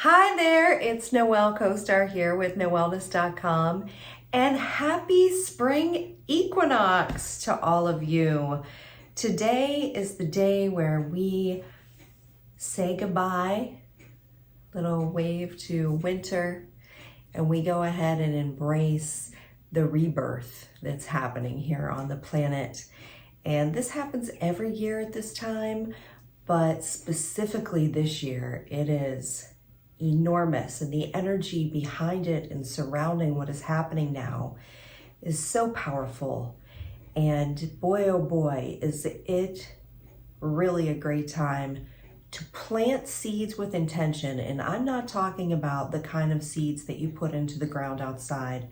Hi there, it's Noelle CoStar here with Noelness.com, and happy spring equinox to all of you. Today is the day where we say goodbye, little wave to winter, and we go ahead and embrace the rebirth that's happening here on the planet. And this happens every year at this time, but specifically this year, it is enormous, and the energy behind it and surrounding what is happening now is so powerful. And boy, oh boy, is it really a great time to plant seeds with intention. And I'm not talking about the kind of seeds that you put into the ground outside.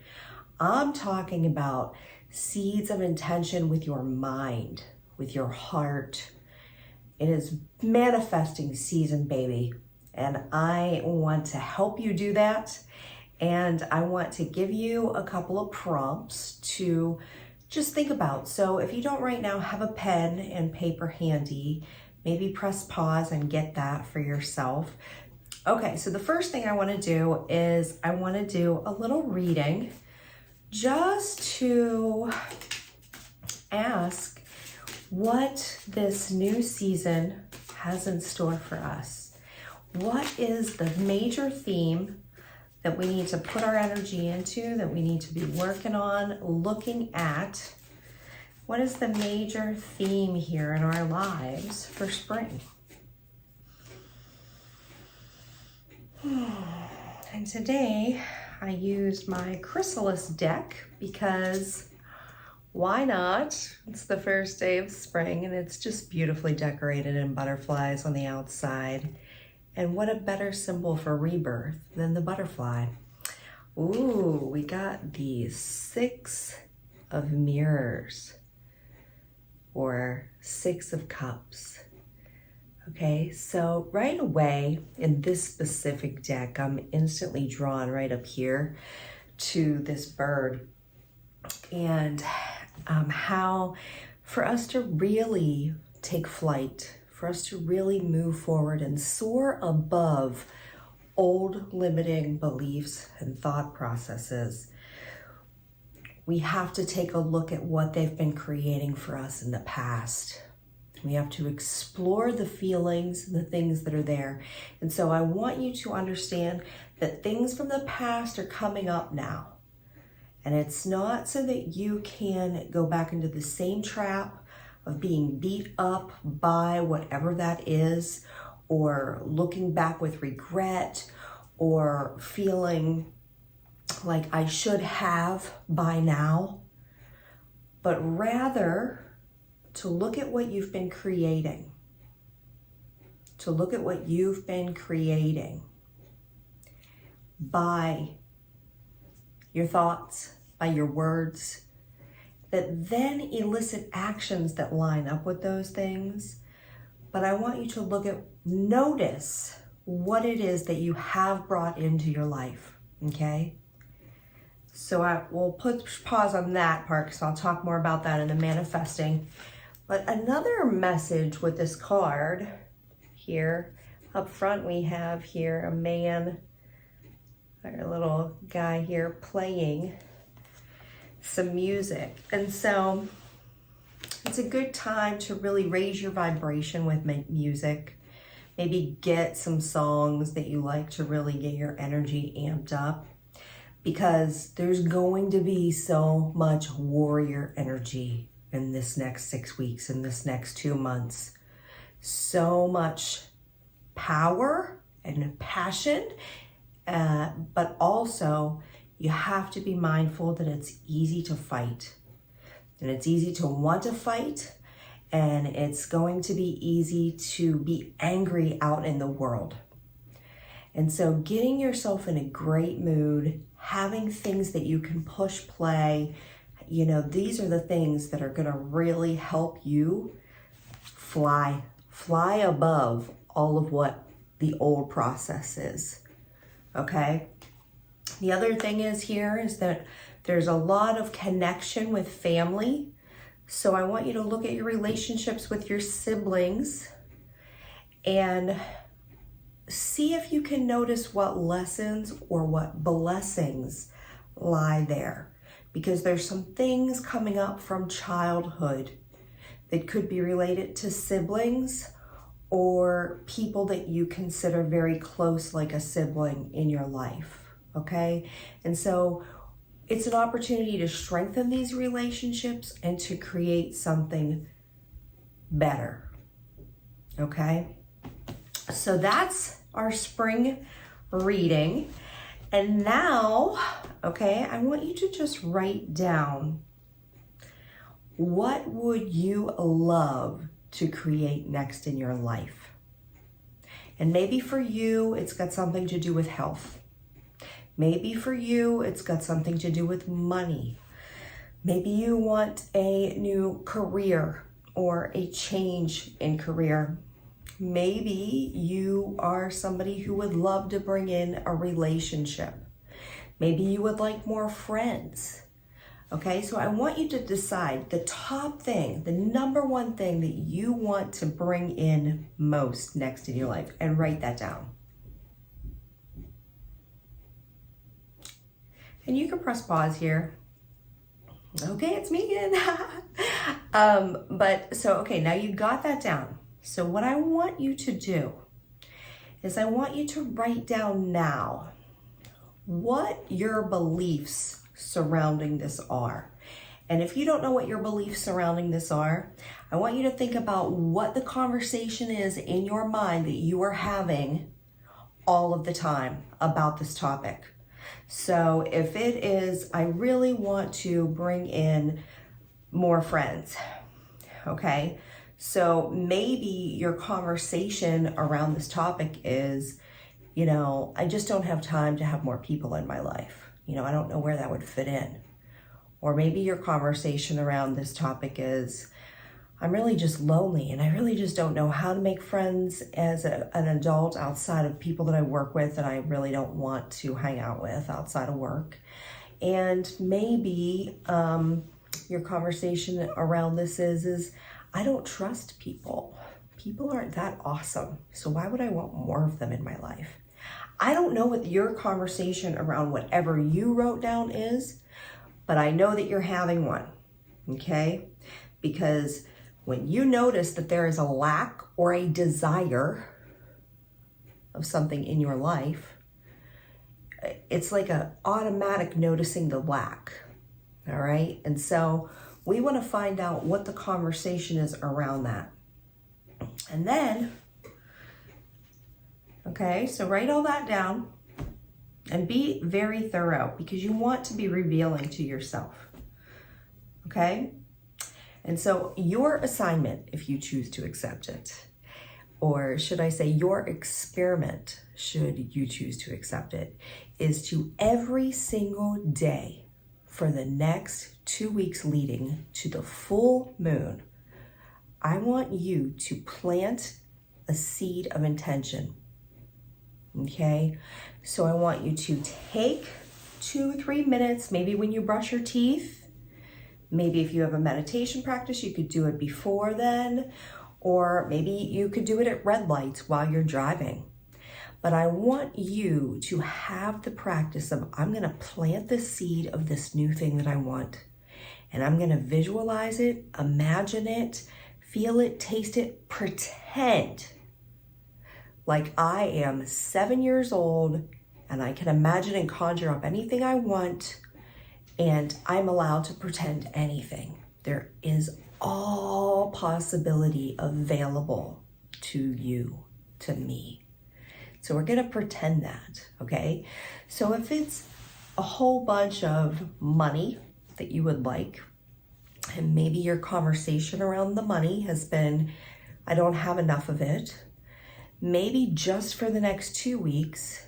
I'm talking about seeds of intention with your mind, with your heart. It is manifesting season, baby. And I want to help you do that. And I want to give you a couple of prompts to just think about. So if you don't right now have a pen and paper handy, maybe press pause and get that for yourself. Okay, so the first thing I want to do is I want to do a little reading just to ask what this new season has in store for us. What is the major theme that we need to put our energy into, that we need to be working on, looking at? What is the major theme here in our lives for spring? And today I used my chrysalis deck because why not? It's the first day of spring and it's just beautifully decorated in butterflies on the outside. And what a better symbol for rebirth than the butterfly. Ooh, we got the 6 of mirrors or 6 of cups. Okay, so right away in this specific deck, I'm instantly drawn right up here to this bird and how for us to really take flight, for us to really move forward and soar above old limiting beliefs and thought processes, we have to take a look at what they've been creating for us in the past. We have to explore the feelings, the things that are there. And so I want you to understand that things from the past are coming up now. And it's not so that you can go back into the same trap of being beat up by whatever that is, or looking back with regret, or feeling like I should have by now, but rather to look at what you've been creating, to look at what you've been creating by your thoughts, by your words, that then elicit actions that line up with those things. But I want you to notice what it is that you have brought into your life, okay? So I will put pause on that part because I'll talk more about that in the manifesting. But another message with this card here, up front we have here a man, our little guy here playing some music. And so it's a good time to really raise your vibration with music. Maybe get some songs that you like to really get your energy amped up, because there's going to be so much warrior energy in this next 6 weeks, in this next 2 months. So much power and passion, but also you have to be mindful that it's easy to fight, and it's easy to want to fight, and it's going to be easy to be angry out in the world. And so getting yourself in a great mood, having things that you can push play, these are the things that are going to really help you fly above all of what the old process is, okay? The other thing is that there's a lot of connection with family. So I want you to look at your relationships with your siblings and see if you can notice what lessons or what blessings lie there, because there's some things coming up from childhood that could be related to siblings or people that you consider very close, like a sibling in your life, okay? And so it's an opportunity to strengthen these relationships and to create something better, okay? So that's our spring reading. And now, okay, I want you to just write down, what would you love to create next in your life? And maybe for you, it's got something to do with health. Maybe for you, it's got something to do with money. Maybe you want a new career or a change in career. Maybe you are somebody who would love to bring in a relationship. Maybe you would like more friends. Okay, so I want you to decide the top thing, the number one thing that you want to bring in most next in your life, and write that down. And you can press pause here. Okay, it's me again. Okay, now you got that down. So what I want you to do is I want you to write down now what your beliefs surrounding this are. And if you don't know what your beliefs surrounding this are, I want you to think about what the conversation is in your mind that you are having all of the time about this topic. So if it is, I really want to bring in more friends, okay? So maybe your conversation around this topic is, I just don't have time to have more people in my life. I don't know where that would fit in. Or maybe your conversation around this topic is, I'm really just lonely and I really just don't know how to make friends as an adult outside of people that I work with and I really don't want to hang out with outside of work. And maybe your conversation around this is I don't trust people. People aren't that awesome. So why would I want more of them in my life? I don't know what your conversation around whatever you wrote down is, but I know that you're having one, okay? Because when you notice that there is a lack or a desire of something in your life, it's like an automatic noticing the lack, all right? And so we want to find out what the conversation is around that. And then, okay, so write all that down and be very thorough because you want to be revealing to yourself, okay? And so your assignment, if you choose to accept it, or should I say your experiment, should you choose to accept it, is to every single day for the next 2 weeks leading to the full moon, I want you to plant a seed of intention. Okay, so I want you to take 2-3 minutes, maybe when you brush your teeth, maybe if you have a meditation practice, you could do it before then, or maybe you could do it at red lights while you're driving. But I want you to have the practice of, I'm gonna plant the seed of this new thing that I want, and I'm gonna visualize it, imagine it, feel it, taste it, pretend like I am 7 years old and I can imagine and conjure up anything I want and I'm allowed to pretend anything. There is all possibility available to you, to me. So we're gonna pretend that, okay? So if it's a whole bunch of money that you would like, and maybe your conversation around the money has been, I don't have enough of it. Maybe just for the next 2 weeks,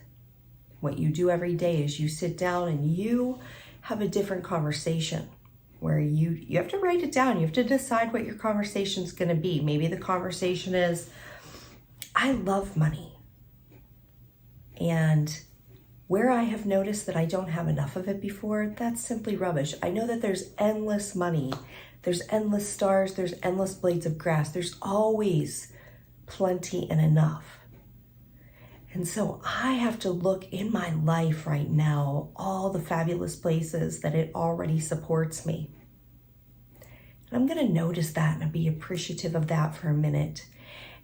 what you do every day is you sit down and you have a different conversation where you have to write it down. You have to decide what your conversation is going to be. Maybe the conversation is, I love money. And where I have noticed that I don't have enough of it before, that's simply rubbish. I know that there's endless money. There's endless stars. There's endless blades of grass. There's always plenty and enough. And so I have to look in my life right now, all the fabulous places that it already supports me. And I'm going to notice that and be appreciative of that for a minute.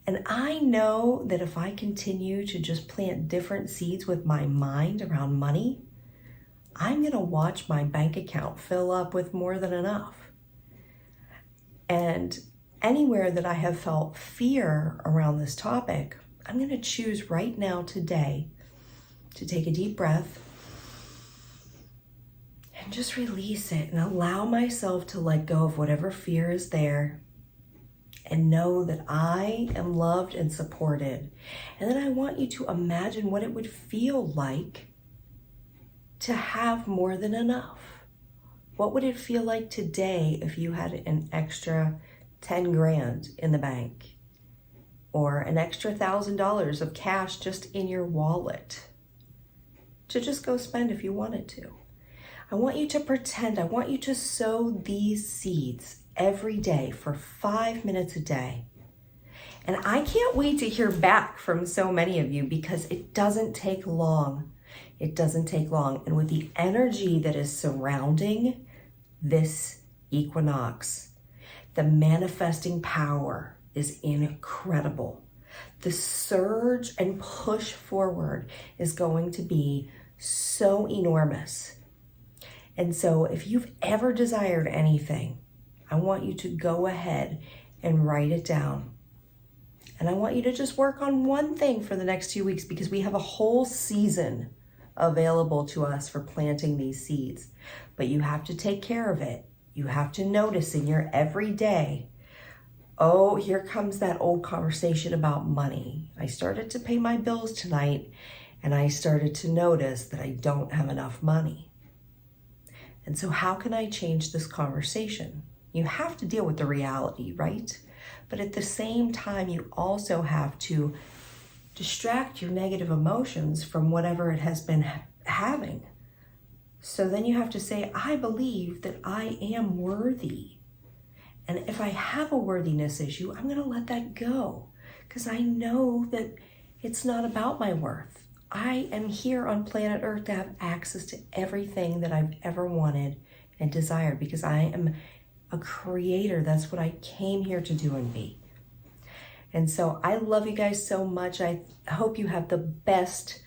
And I know that if I continue to just plant different seeds with my mind around money, I'm going to watch my bank account fill up with more than enough. And anywhere that I have felt fear around this topic, I'm going to choose right now today to take a deep breath and just release it and allow myself to let go of whatever fear is there and know that I am loved and supported. And then I want you to imagine what it would feel like to have more than enough. What would it feel like today if you had an extra 10 grand in the bank or an extra $1,000 of cash just in your wallet to just go spend if you wanted to? I want you to pretend, I want you to sow these seeds every day for 5 minutes a day. And I can't wait to hear back from so many of you because it doesn't take long. It doesn't take long. And with the energy that is surrounding this equinox, the manifesting power is incredible. The surge and push forward is going to be so enormous. And so if you've ever desired anything, I want you to go ahead and write it down. And I want you to just work on one thing for the next 2 weeks because we have a whole season available to us for planting these seeds. But you have to take care of it. You have to notice in your everyday, oh, here comes that old conversation about money. I started to pay my bills tonight and I started to notice that I don't have enough money. And so how can I change this conversation? You have to deal with the reality, right? But at the same time, you also have to distract your negative emotions from whatever it has been having. So then you have to say, I believe that I am worthy. And if I have a worthiness issue, I'm going to let that go because I know that it's not about my worth. I am here on planet Earth to have access to everything that I've ever wanted and desired because I am a creator. That's what I came here to do and be. And so I love you guys so much. I hope you have the best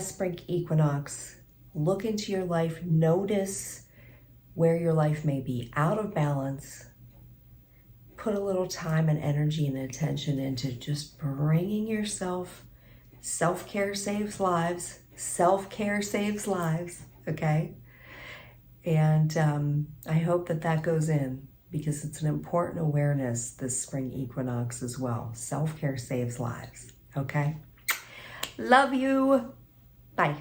spring equinox. Look into your life. Notice where your life may be out of balance. Put a little time and energy and attention into just bringing yourself. Self-care saves lives. Self-care saves lives, okay? And I hope that goes in because it's an important awareness this spring equinox as well. Self-care saves lives, okay? Love you. Bye.